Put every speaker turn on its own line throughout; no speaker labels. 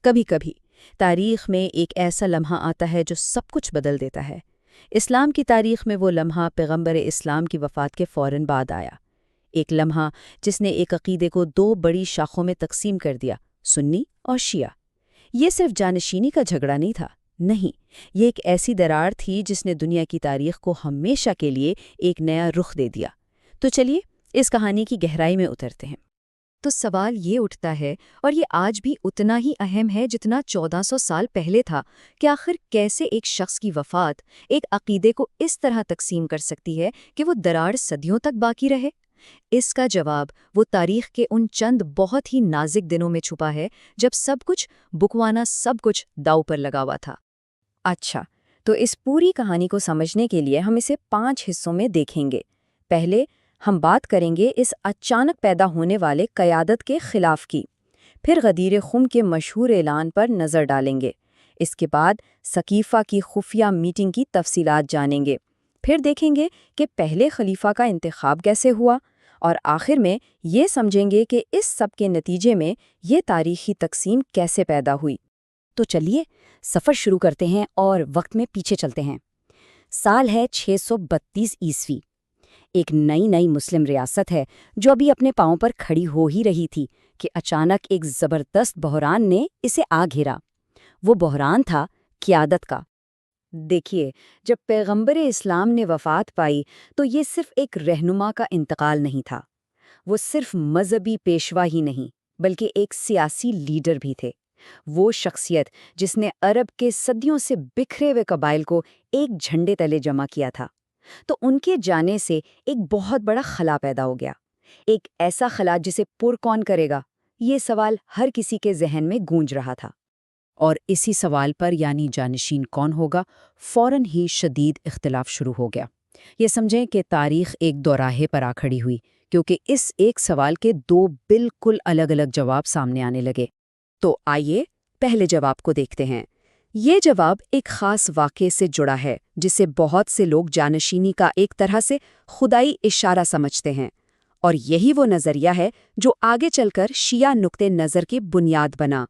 کبھی کبھی تاریخ میں ایک ایسا لمحہ آتا ہے جو سب کچھ بدل دیتا ہے۔ اسلام کی تاریخ میں وہ لمحہ پیغمبر اسلام کی وفات کے فوراً بعد آیا۔ ایک لمحہ جس نے ایک عقیدے کو دو بڑی شاخوں میں تقسیم کر دیا، سنی اور شیعہ۔ یہ صرف جانشینی کا جھگڑا نہیں تھا، نہیں، یہ ایک ایسی دراڑ تھی جس نے دنیا کی تاریخ کو ہمیشہ کے لیے ایک نیا رخ دے دیا۔ تو چلیے اس کہانی کی گہرائی میں اترتے ہیں۔
تو سوال یہ اٹھتا ہے، اور یہ آج بھی اتنا ہی اہم ہے جتنا 1400 سال پہلے تھا، کہ آخر کیسے ایک شخص کی وفات ایک عقیدے کو اس طرح تقسیم کر سکتی ہے کہ وہ دراڑ صدیوں تک باقی رہے؟ اس کا جواب وہ تاریخ کے ان چند بہت ہی نازک دنوں میں چھپا ہے جب سب کچھ بکوانا سب کچھ داؤ پر لگا ہوا تھا۔
اچھا، تو اس پوری کہانی کو سمجھنے کے لیے ہم اسے 5 حصوں میں دیکھیں گے۔ پہلے ہم بات کریں گے اس اچانک پیدا ہونے والے قیادت کے خلاف کی، پھر غدیر خم کے مشہور اعلان پر نظر ڈالیں گے، اس کے بعد سقیفہ کی خفیہ میٹنگ کی تفصیلات جانیں گے، پھر دیکھیں گے کہ پہلے خلیفہ کا انتخاب کیسے ہوا، اور آخر میں یہ سمجھیں گے کہ اس سب کے نتیجے میں یہ تاریخی تقسیم کیسے پیدا ہوئی۔ تو چلیے سفر شروع کرتے ہیں اور وقت میں پیچھے چلتے ہیں۔ سال ہے 632 عیسوی۔ ایک نئی مسلم ریاست ہے جو ابھی اپنے پاؤں پر کھڑی ہو ہی رہی تھی کہ اچانک ایک زبردست بحران نے اسے آ گھیرا۔ وہ بحران تھا قیادت کا۔ دیکھیے، جب پیغمبر اسلام نے وفات پائی تو یہ صرف ایک رہنما کا انتقال نہیں تھا، وہ صرف مذہبی پیشوا ہی نہیں بلکہ ایک سیاسی لیڈر بھی تھے۔ وہ شخصیت جس نے عرب کے صدیوں سے بکھرے ہوئے قبائل کو ایک جھنڈے تلے جمع کیا تھا۔ تو ان کے جانے سے ایک بہت بڑا خلا پیدا ہو گیا، ایک ایسا خلا جسے پر کون کرے گا، یہ سوال ہر کسی کے ذہن میں گونج رہا تھا۔ اور اسی سوال پر یعنی جانشین کون ہوگا، فوراً ہی شدید اختلاف شروع ہو گیا۔ یہ سمجھیں کہ تاریخ ایک دوراہے پر آ کھڑی ہوئی، کیونکہ اس ایک سوال کے 2 بالکل الگ الگ جواب سامنے آنے لگے۔ تو آئیے پہلے جواب کو دیکھتے ہیں۔ یہ جواب ایک خاص واقعے سے جڑا ہے جسے بہت سے لوگ جانشینی کا ایک طرح سے خدائی اشارہ سمجھتے ہیں، اور یہی وہ نظریہ ہے جو آگے چل کر شیعہ نقطہ نظر کی بنیاد بنا۔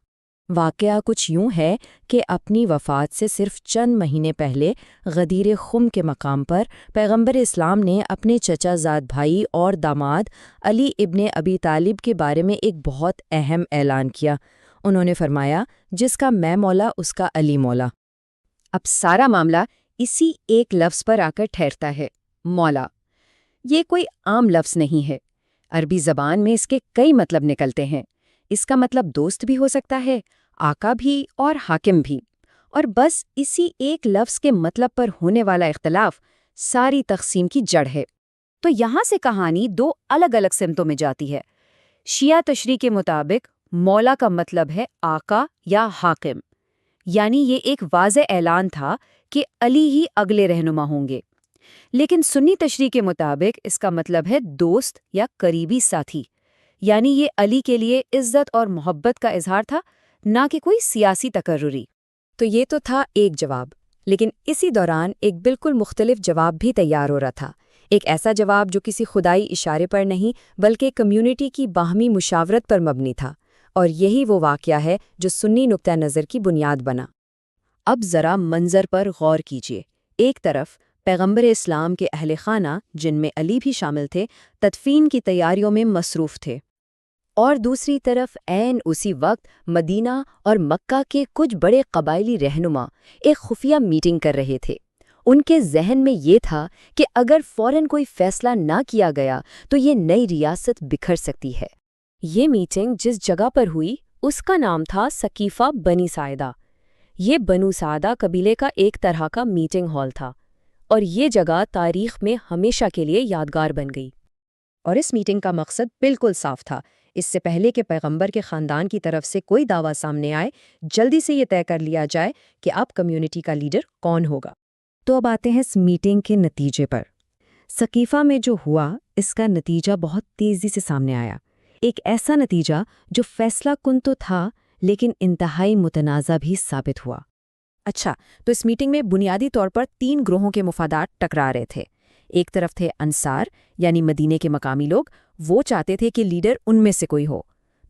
واقعہ کچھ یوں ہے کہ اپنی وفات سے صرف چند مہینے پہلے غدیر خم کے مقام پر پیغمبر اسلام نے اپنے چچا زاد بھائی اور داماد علی ابن ابی طالب کے بارے میں ایک بہت اہم اعلان کیا۔ انہوں نے فرمایا، جس کا میں مولا اس کا علی مولا۔ اب سارا معاملہ اسی ایک لفظ پر آ کر ٹھہرتا ہے، مولا۔ یہ کوئی عام لفظ نہیں ہے، عربی زبان میں اس کے کئی مطلب نکلتے ہیں۔ اس کا مطلب دوست بھی ہو سکتا ہے، آقا بھی اور حاکم بھی، اور بس اسی ایک لفظ کے مطلب پر ہونے والا اختلاف ساری تقسیم کی جڑ ہے۔ تو یہاں سے کہانی 2 الگ الگ سمتوں میں جاتی ہے۔ شیعہ تشریح کے مطابق مولا کا مطلب ہے آقا یا حاکم، یعنی یہ ایک واضح اعلان تھا کہ علی ہی اگلے رہنما ہوں گے۔ لیکن سنی تشریح کے مطابق اس کا مطلب ہے دوست یا قریبی ساتھی، یعنی یہ علی کے لیے عزت اور محبت کا اظہار تھا، نہ کہ کوئی سیاسی تقرری۔ تو یہ تو تھا ایک جواب، لیکن اسی دوران ایک بالکل مختلف جواب بھی تیار ہو رہا تھا۔ ایک ایسا جواب جو کسی خدائی اشارے پر نہیں بلکہ کمیونٹی کی باہمی مشاورت پر مبنی تھا، اور یہی وہ واقعہ ہے جو سنی نقطہ نظر کی بنیاد بنا۔ اب ذرا منظر پر غور کیجیے۔ ایک طرف پیغمبر اسلام کے اہل خانہ، جن میں علی بھی شامل تھے، تدفین کی تیاریوں میں مصروف تھے، اور دوسری طرف عین اسی وقت مدینہ اور مکہ کے کچھ بڑے قبائلی رہنما ایک خفیہ میٹنگ کر رہے تھے۔ ان کے ذہن میں یہ تھا کہ اگر فوراً کوئی فیصلہ نہ کیا گیا تو یہ نئی ریاست بکھر سکتی ہے۔ یہ میٹنگ جس جگہ پر ہوئی اس کا نام تھا سقیفہ بنی ساعدہ۔ یہ بنو ساعدہ قبیلے کا ایک طرح کا میٹنگ ہال تھا، اور یہ جگہ تاریخ میں ہمیشہ کے لیے یادگار بن گئی۔ اور اس میٹنگ کا مقصد بالکل صاف تھا۔ اس سے پہلے کہ پیغمبر کے خاندان کی طرف سے کوئی دعویٰ سامنے آئے، جلدی سے یہ طے کر لیا جائے کہ اب کمیونٹی کا لیڈر کون ہوگا۔ تو اب آتے ہیں اس میٹنگ کے نتیجے پر۔ سقیفہ میں جو ہوا اس کا نتیجہ بہت تیزی سے سامنے آیا، ایک ایسا نتیجہ جو فیصلہ کن تو تھا لیکن انتہائی متنازع بھی ثابت ہوا۔ اچھا، تو اس میٹنگ میں بنیادی طور پر 3 گروہوں کے مفادات ٹکرا رہے تھے۔ ایک طرف تھے انصار، یعنی مدینے کے مقامی لوگ، وہ چاہتے تھے کہ لیڈر ان میں سے کوئی ہو۔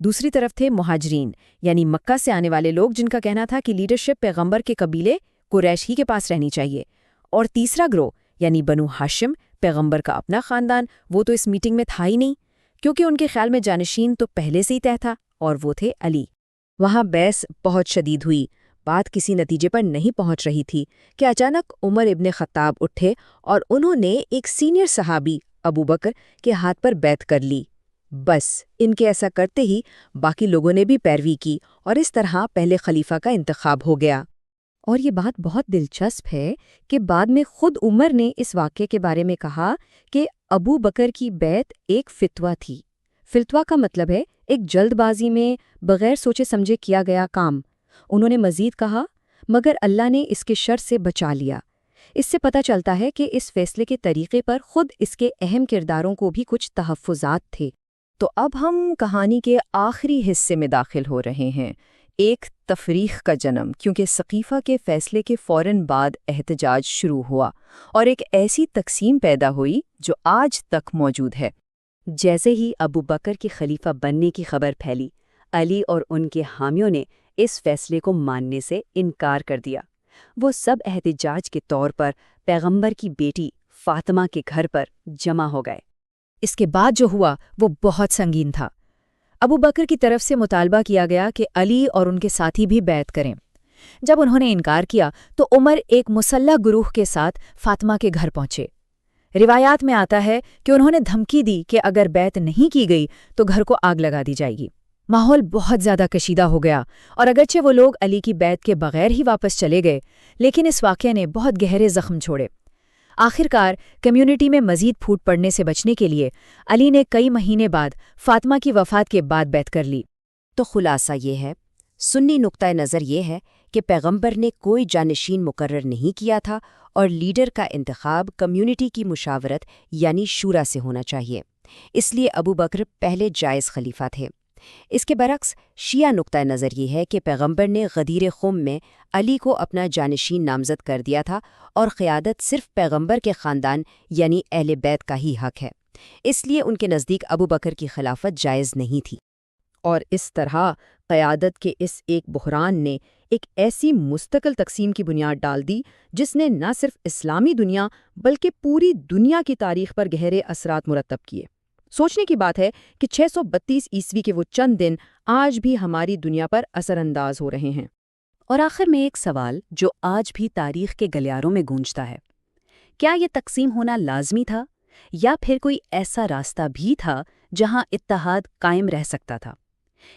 دوسری طرف تھے مہاجرین، یعنی مکہ سے آنے والے لوگ جن کا کہنا تھا کہ لیڈرشپ پیغمبر کے قبیلے قریش ہی کے پاس رہنی چاہیے۔ اور تیسرا گروہ یعنی بنو ہاشم، پیغمبر کا اپنا خاندان، وہ تو اس میٹنگ میں تھا ہی نہیں، کیونکہ ان کے خیال میں جانشین تو پہلے سے ہی طے تھا، اور وہ تھے علی۔ وہاں بحث بہت شدید ہوئی، بات کسی نتیجے پر نہیں پہنچ رہی تھی کہ اچانک عمر ابن خطاب اٹھے اور انہوں نے ایک سینئر صحابی ابو بکر کے ہاتھ پر بیعت کر لی۔ بس ان کے ایسا کرتے ہی باقی لوگوں نے بھی پیروی کی اور اس طرح پہلے خلیفہ کا انتخاب ہو گیا۔ اور یہ بات بہت دلچسپ ہے کہ بعد میں خود عمر نے اس واقعے کے بارے میں کہا کہ ابو بکر کی بیعت ایک فتویٰ تھی۔ فتویٰ کا مطلب ہے ایک جلد بازی میں بغیر سوچے سمجھے کیا گیا کام۔ انہوں نے مزید کہا مگر اللہ نے اس کے شر سے بچا لیا۔ اس سے پتہ چلتا ہے کہ اس فیصلے کے طریقے پر خود اس کے اہم کرداروں کو بھی کچھ تحفظات تھے۔ تو اب ہم کہانی کے آخری حصے میں داخل ہو رہے ہیں، ایک تفریق کا جنم، کیونکہ سقیفہ کے فیصلے کے فوراً بعد احتجاج شروع ہوا اور ایک ایسی تقسیم پیدا ہوئی جو آج تک موجود ہے۔ جیسے ہی ابو بکر کے خلیفہ بننے کی خبر پھیلی، علی اور ان کے حامیوں نے اس فیصلے کو ماننے سے انکار کر دیا۔ وہ سب احتجاج کے طور پر پیغمبر کی بیٹی فاطمہ کے گھر پر جمع ہو گئے۔ اس کے بعد جو ہوا وہ بہت سنگین تھا۔ ابو بکر کی طرف سے مطالبہ کیا گیا کہ علی اور ان کے ساتھی بھی بیعت کریں۔ جب انہوں نے انکار کیا تو عمر ایک مسلح گروہ کے ساتھ فاطمہ کے گھر پہنچے۔ روایات میں آتا ہے کہ انہوں نے دھمکی دی کہ اگر بیعت نہیں کی گئی تو گھر کو آگ لگا دی جائے گی۔ ماحول بہت زیادہ کشیدہ ہو گیا اور اگرچہ وہ لوگ علی کی بیعت کے بغیر ہی واپس چلے گئے، لیکن اس واقعے نے بہت گہرے زخم چھوڑے۔ آخرکار کمیونٹی میں مزید پھوٹ پڑنے سے بچنے کے لیے علی نے کئی مہینے بعد فاطمہ کی وفات کے بعد بیعت کر لی۔ تو خلاصہ یہ ہے، سنی نقطۂ نظر یہ ہے کہ پیغمبر نے کوئی جانشین مقرر نہیں کیا تھا اور لیڈر کا انتخاب کمیونٹی کی مشاورت یعنی شورا سے ہونا چاہیے۔ اس لیے ابو بکر پہلے جائز خلیفہ تھے۔ اس کے برعکس شیعہ نقطۂ نظر یہ ہے کہ پیغمبر نے غدیر خم میں علی کو اپنا جانشین نامزد کر دیا تھا اور قیادت صرف پیغمبر کے خاندان یعنی اہل بیت کا ہی حق ہے، اس لیے ان کے نزدیک ابو بکر کی خلافت جائز نہیں تھی۔ اور اس طرح قیادت کے اس ایک بحران نے ایک ایسی مستقل تقسیم کی بنیاد ڈال دی جس نے نہ صرف اسلامی دنیا بلکہ پوری دنیا کی تاریخ پر گہرے اثرات مرتب کیے۔ سوچنے کی بات ہے کہ 632 عیسوی کے وہ چند دن آج بھی ہماری دنیا پر اثر انداز ہو رہے ہیں۔ اور آخر میں ایک سوال جو آج بھی تاریخ کے گلیاروں میں گونجتا ہے، کیا یہ تقسیم ہونا لازمی تھا یا پھر کوئی ایسا راستہ بھی تھا جہاں اتحاد قائم رہ سکتا تھا؟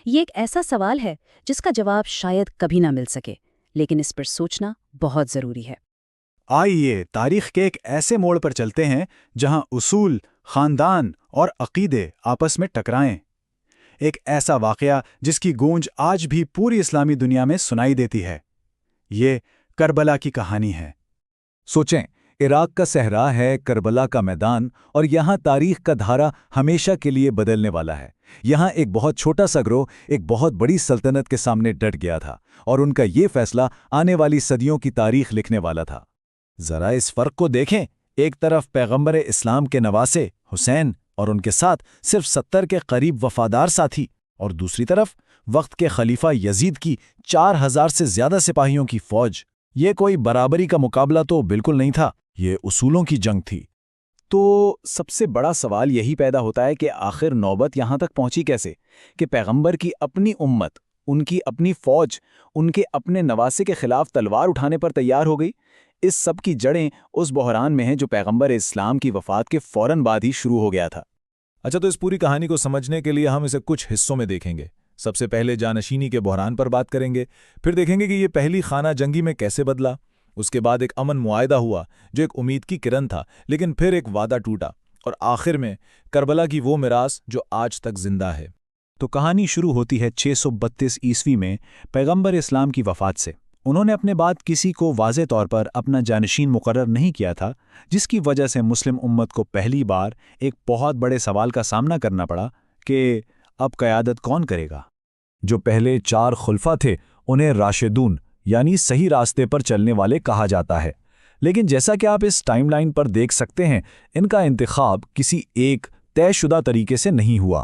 یہ ایک ایسا سوال ہے جس کا جواب شاید کبھی نہ مل سکے، لیکن اس پر سوچنا بہت ضروری ہے۔
آئیے تاریخ کے ایک ایسے موڑ پر چلتے ہیں جہاں اصول، خاندان اور عقیدے آپس میں ٹکرائیں۔ ایک ایسا واقعہ جس کی گونج آج بھی پوری اسلامی دنیا میں سنائی دیتی ہے۔ یہ کربلا کی کہانی ہے۔
سوچیں، عراق کا صحرا ہے، کربلا کا میدان، اور یہاں تاریخ کا دھارا ہمیشہ کے لیے بدلنے والا ہے۔ یہاں ایک بہت چھوٹا سا گروہ ایک بہت بڑی سلطنت کے سامنے ڈٹ گیا تھا، اور ان کا یہ فیصلہ آنے والی صدیوں کی تاریخ لکھنے والا تھا۔ ذرا اس فرق کو دیکھیں، ایک طرف پیغمبر اسلام کے نواسے حسین اور ان کے ساتھ صرف 70 کے قریب وفادار ساتھی، اور دوسری طرف وقت کے خلیفہ یزید کی 4000 سے زیادہ سپاہیوں کی فوج۔ یہ کوئی برابری کا مقابلہ تو بالکل نہیں تھا، یہ اصولوں کی جنگ تھی۔
تو سب سے بڑا سوال یہی پیدا ہوتا ہے کہ آخر نوبت یہاں تک پہنچی کیسے کہ پیغمبر کی اپنی امت، ان کی اپنی فوج، ان کے اپنے نواسے کے خلاف تلوار اٹھانے پر تیار ہو گئی۔ اس سب کی جڑیں اس بحران میں ہیں جو پیغمبر اسلام کی وفات کے فوراً بعد ہی شروع ہو گیا تھا۔
اچھا، تو اس پوری کہانی کو سمجھنے کے لیے ہم اسے کچھ حصوں میں دیکھیں گے۔ سب سے پہلے جانشینی کے بحران پر بات کریں گے، پھر دیکھیں گے کہ یہ پہلی خانہ جنگی میں کیسے بدلا۔ اس کے بعد ایک امن معاہدہ ہوا جو ایک امید کی کرن تھا، لیکن پھر ایک وعدہ ٹوٹا، اور آخر میں کربلا کی وہ میراث جو آج تک زندہ ہے۔
تو کہانی شروع ہوتی ہے 632 عیسوی میں پیغمبر اسلام کی وفات سے۔ انہوں نے اپنے بعد کسی کو واضح طور پر اپنا جانشین مقرر نہیں کیا تھا، جس کی وجہ سے مسلم امت کو پہلی بار ایک بہت بڑے سوال کا سامنا کرنا پڑا کہ اب قیادت کون کرے گا۔
جو پہلے 4 خلفاء تھے انہیں راشدون یعنی صحیح راستے پر چلنے والے کہا جاتا ہے، لیکن جیسا کہ آپ اس ٹائم لائن پر دیکھ سکتے ہیں، ان کا انتخاب کسی ایک طے شدہ طریقے سے نہیں ہوا۔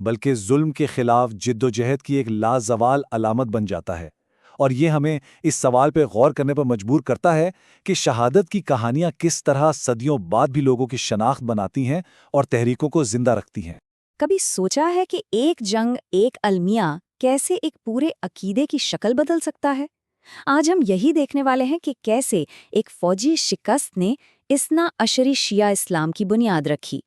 بلکہ ظلم کے خلاف جد و جہد کی ایک لازوال علامت بن جاتا ہے۔ اور یہ ہمیں اس سوال پہ غور کرنے پر مجبور کرتا ہے کہ شہادت کی کہانیاں کس طرح صدیوں بعد بھی لوگوں کی شناخت بناتی ہیں اور تحریکوں کو زندہ رکھتی ہیں۔
کبھی سوچا ہے کہ ایک جنگ، ایک المیہ کیسے ایک پورے عقیدے کی شکل بدل سکتا ہے؟ آج ہم یہی دیکھنے والے ہیں کہ کیسے ایک فوجی شکست نے اسنا عشری شیعہ اسلام کی بنیاد رکھی۔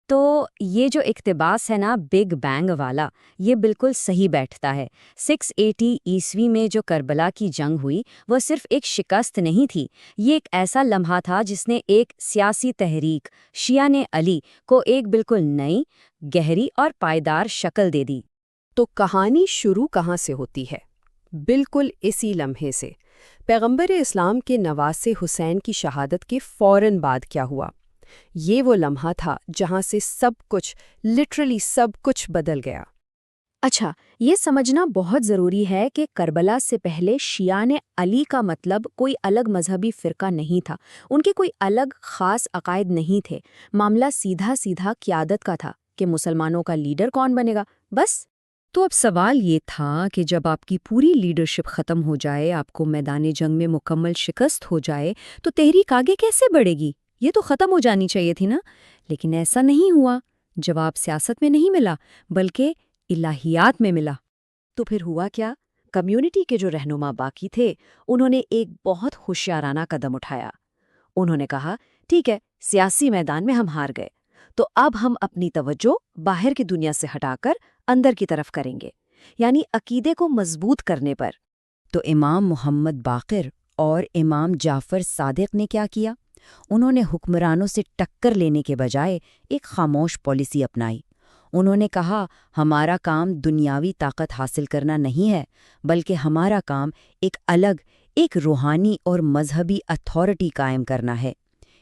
تو یہ جو اقتباس ہے نا بگ بینگ والا، یہ بالکل صحیح بیٹھتا ہے۔ 680 عیسوی میں جو کربلا کی جنگ ہوئی وہ صرف ایک شکست نہیں تھی، یہ ایک ایسا لمحہ تھا جس نے ایک سیاسی تحریک شیعہ نے علی کو ایک بالکل نئی، گہری اور پائیدار شکل دے دی۔
تو کہانی شروع کہاں سے ہوتی ہے؟ بالکل اسی لمحے سے۔ پیغمبر اسلام کے نواسے حسین کی شہادت کے فوراً بعد کیا ہوا؟ یہ وہ لمحہ تھا جہاں سے سب کچھ، لٹرلی سب کچھ بدل گیا۔
اچھا، یہ سمجھنا بہت ضروری ہے کہ کربلا سے پہلے شیعہ نے علی کا مطلب کوئی الگ مذہبی فرقہ نہیں تھا، ان کے کوئی الگ خاص عقائد نہیں تھے۔ معاملہ سیدھا سیدھا قیادت کا تھا کہ مسلمانوں کا لیڈر کون بنے گا، بس۔ تو اب سوال یہ تھا کہ جب آپ کی پوری لیڈرشپ ختم ہو جائے، آپ کو میدان جنگ میں مکمل شکست ہو جائے، تو تحریک آگے کیسے بڑھے گی؟ یہ تو ختم ہو جانی چاہیے تھی نا، لیکن ایسا نہیں ہوا۔ جواب سیاست میں نہیں ملا، بلکہ الہیات میں ملا۔
تو پھر ہوا کیا؟ کمیونٹی کے جو رہنما باقی تھے، انہوں نے ایک بہت ہوشیارانہ قدم اٹھایا۔ انہوں نے کہا، ٹھیک ہے، سیاسی میدان میں ہم ہار گئے، تو اب ہم اپنی توجہ باہر کی دنیا سے ہٹا کر اندر کی طرف کریں گے، یعنی عقیدے کو مضبوط کرنے پر۔
تو امام محمد باقر اور امام جعفر صادق نے کیا کیا؟ انہوں نے حکمرانوں سے ٹکر لینے کے بجائے ایک خاموش پالیسی اپنائی۔ انہوں نے کہا، ہمارا کام دنیاوی طاقت حاصل کرنا نہیں ہے، بلکہ ہمارا کام ایک الگ، ایک روحانی اور مذہبی اتھارٹی قائم کرنا ہے۔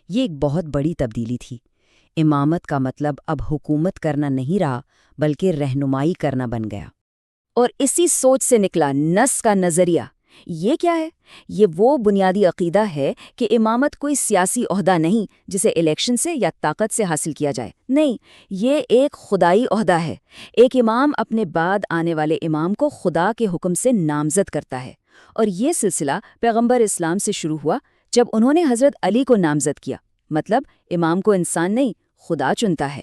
یہ ایک بہت بڑی تبدیلی تھی۔ امامت کا مطلب اب حکومت کرنا نہیں رہا، بلکہ رہنمائی کرنا بن گیا۔
اور اسی سوچ سے نکلا نص کا نظریہ۔ یہ کیا ہے؟ یہ وہ بنیادی عقیدہ ہے کہ امامت کوئی سیاسی عہدہ نہیں جسے الیکشن سے یا طاقت سے حاصل کیا جائے، نہیں، یہ ایک خدائی عہدہ ہے۔ ایک امام اپنے بعد آنے والے امام کو خدا کے حکم سے نامزد کرتا ہے، اور یہ سلسلہ پیغمبر اسلام سے شروع ہوا جب انہوں نے حضرت علی کو نامزد کیا۔ مطلب امام کو انسان نہیں، خدا چنتا ہے۔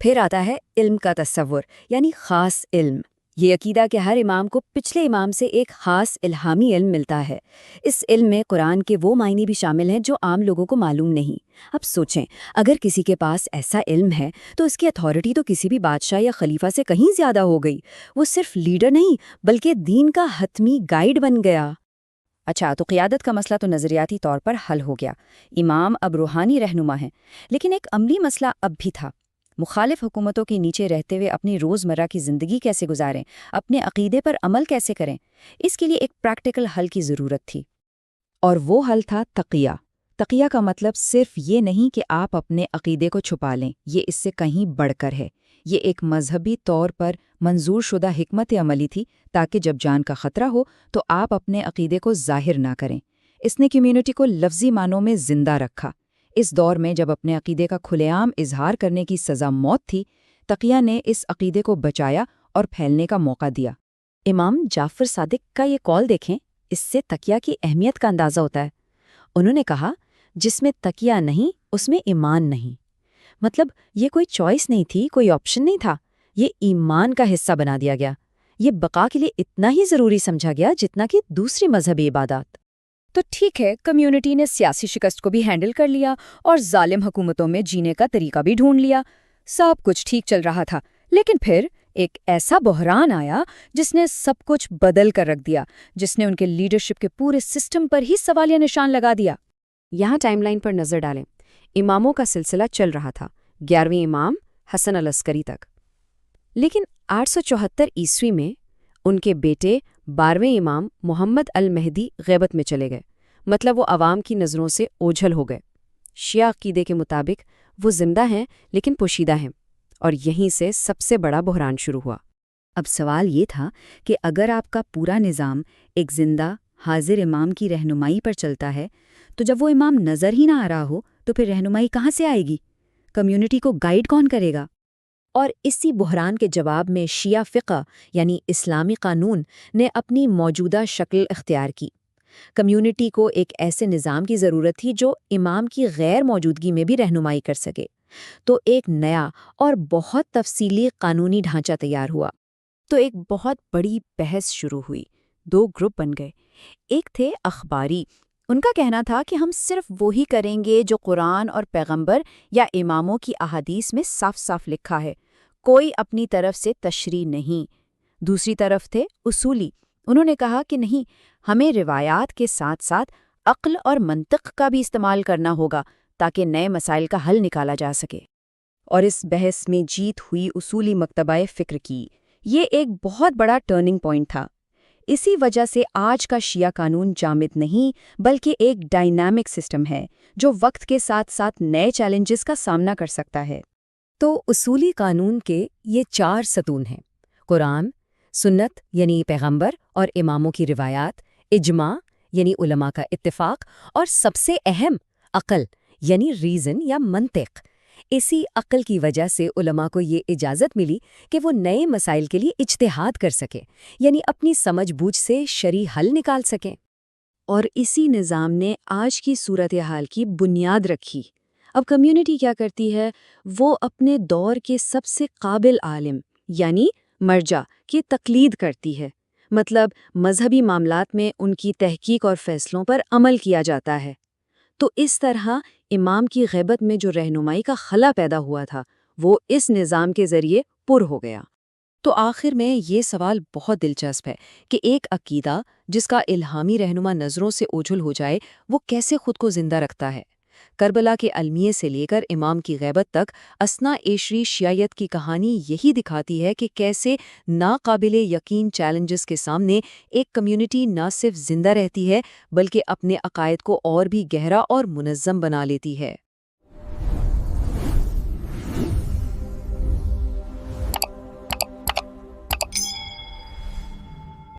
پھر آتا ہے علم کا تصور، یعنی خاص علم۔ یہ عقیدہ کہ ہر امام کو پچھلے امام سے ایک خاص الہامی علم ملتا ہے۔ اس علم میں قرآن کے وہ معنی بھی شامل ہیں جو عام لوگوں کو معلوم نہیں۔ اب سوچیں، اگر کسی کے پاس ایسا علم ہے تو اس کی اتھارٹی تو کسی بھی بادشاہ یا خلیفہ سے کہیں زیادہ ہو گئی۔ وہ صرف لیڈر نہیں، بلکہ دین کا حتمی گائیڈ بن گیا۔ اچھا، تو قیادت کا مسئلہ تو نظریاتی طور پر حل ہو گیا، امام اب روحانی رہنما ہیں، لیکن ایک عملی مسئلہ اب بھی تھا۔ مخالف حکومتوں کے نیچے رہتے ہوئے اپنی روزمرہ کی زندگی کیسے گزاریں، اپنے عقیدے پر عمل کیسے کریں؟ اس کے لیے ایک پریکٹیکل حل کی ضرورت تھی، اور وہ حل تھا تقیہ۔ تقیہ کا مطلب صرف یہ نہیں کہ آپ اپنے عقیدے کو چھپا لیں، یہ اس سے کہیں بڑھ کر ہے۔ یہ ایک مذہبی طور پر منظور شدہ حکمت عملی تھی تاکہ جب جان کا خطرہ ہو تو آپ اپنے عقیدے کو ظاہر نہ کریں۔ اس نے کمیونٹی کو لفظی معنوں میں زندہ رکھا۔ اس دور میں جب اپنے عقیدے کا کھلے عام اظہار کرنے کی سزا موت تھی، تقیہ نے اس عقیدے کو بچایا اور پھیلنے کا موقع دیا۔ امام جعفر صادق کا یہ قول دیکھیں، اس سے تقیہ کی اہمیت کا اندازہ ہوتا ہے۔ انہوں نے کہا، جس میں تقیہ نہیں اس میں ایمان نہیں۔ مطلب یہ کوئی چوائس نہیں تھی، کوئی آپشن نہیں تھا، یہ ایمان کا حصہ بنا دیا گیا۔ یہ بقا کے لیے اتنا ہی ضروری سمجھا گیا جتنا کہ دوسری مذہبی عبادات۔ تو ٹھیک ہے، کمیونٹی نے سیاسی شکست کو بھی ہینڈل کر لیا اور ظالم حکومتوں میں جینے کا طریقہ بھی ڈھونڈ لیا، سب کچھ ٹھیک چل رہا تھا۔ لیکن پھر ایک ایسا بحران آیا جس نے سب کچھ بدل کر رکھ دیا، جس نے ان کے لیڈرشپ کے پورے سسٹم پر ہی سوالیہ نشان لگا دیا۔
یہاں ٹائم لائن پر نظر ڈالیں۔ اماموں کا سلسلہ چل رہا تھا، 11ویں امام حسن العسکری تک، لیکن 874 عیسوی میں ان کے بیٹے 12ویں امام محمد المہدی غیبت میں چلے گئے، مطلب وہ عوام کی نظروں سے اوجھل ہو گئے۔ شیعہ عقیدے کے مطابق وہ زندہ ہیں لیکن پوشیدہ ہیں، اور یہیں سے سب سے بڑا بحران شروع ہوا۔
اب سوال یہ تھا کہ اگر آپ کا پورا نظام ایک زندہ حاضر امام کی رہنمائی پر چلتا ہے تو جب وہ امام نظر ہی نہ آ رہا ہو تو پھر رہنمائی کہاں سے آئے گی؟ کمیونٹی کو گائیڈ کون کرے گا؟
اور اسی بحران کے جواب میں شیعہ فقہ یعنی اسلامی قانون نے اپنی موجودہ شکل اختیار کی۔ کمیونٹی کو ایک ایسے نظام کی ضرورت تھی جو امام کی غیر موجودگی میں بھی رہنمائی کر سکے، تو ایک نیا اور بہت تفصیلی قانونی ڈھانچہ تیار ہوا۔
تو ایک بہت بڑی بحث شروع ہوئی، 2 گروپ بن گئے۔ ایک تھے اخباری، ان کا کہنا تھا کہ ہم صرف وہی کریں گے جو قرآن اور پیغمبر یا اماموں کی احادیث میں صاف صاف لکھا ہے، کوئی اپنی طرف سے تشریح نہیں۔ دوسری طرف تھے اصولی، انہوں نے کہا کہ نہیں، ہمیں روایات کے ساتھ ساتھ عقل اور منطق کا بھی استعمال کرنا ہوگا تاکہ نئے مسائل کا حل نکالا جا سکے۔
اور اس بحث میں جیت ہوئی اصولی مکتبہ فکر کی۔ یہ ایک بہت بڑا ٹرننگ پوائنٹ تھا۔ اسی وجہ سے آج کا شیعہ قانون جامد نہیں بلکہ ایک ڈائنامک سسٹم ہے جو وقت کے ساتھ ساتھ نئے چیلنجز کا سامنا کر سکتا ہے۔
تو اصولی قانون کے یہ 4 ستون ہیں: قرآن، سنت یعنی پیغمبر اور اماموں کی روایات، اجماع یعنی علماء کا اتفاق، اور سب سے اہم عقل یعنی ریزن یا منطق۔ اسی عقل کی وجہ سے علماء کو یہ اجازت ملی کہ وہ نئے مسائل کے لیے اجتہاد کر سکیں، یعنی اپنی سمجھ بوجھ سے شرعی حل نکال سکیں۔
اور اسی نظام نے آج کی صورتحال کی بنیاد رکھی۔ اب کمیونٹی کیا کرتی ہے؟ وہ اپنے دور کے سب سے قابل عالم یعنی مرجع کی تقلید کرتی ہے، مطلب مذہبی معاملات میں ان کی تحقیق اور فیصلوں پر عمل کیا جاتا ہے۔ تو اس طرح امام کی غیبت میں جو رہنمائی کا خلا پیدا ہوا تھا وہ اس نظام کے ذریعے پر ہو گیا۔
تو آخر میں یہ سوال بہت دلچسپ ہے کہ ایک عقیدہ جس کا الہامی رہنما نظروں سے اوجھل ہو جائے وہ کیسے خود کو زندہ رکھتا ہے؟ کربلا کے المیے سے لے کر امام کی غیبت تک اثنا عشری شیعیت کی کہانی یہی دکھاتی ہے کہ کیسے ناقابل یقین چیلنجز کے سامنے ایک کمیونٹی نہ صرف زندہ رہتی ہے بلکہ اپنے عقائد کو اور بھی گہرا اور منظم بنا لیتی ہے۔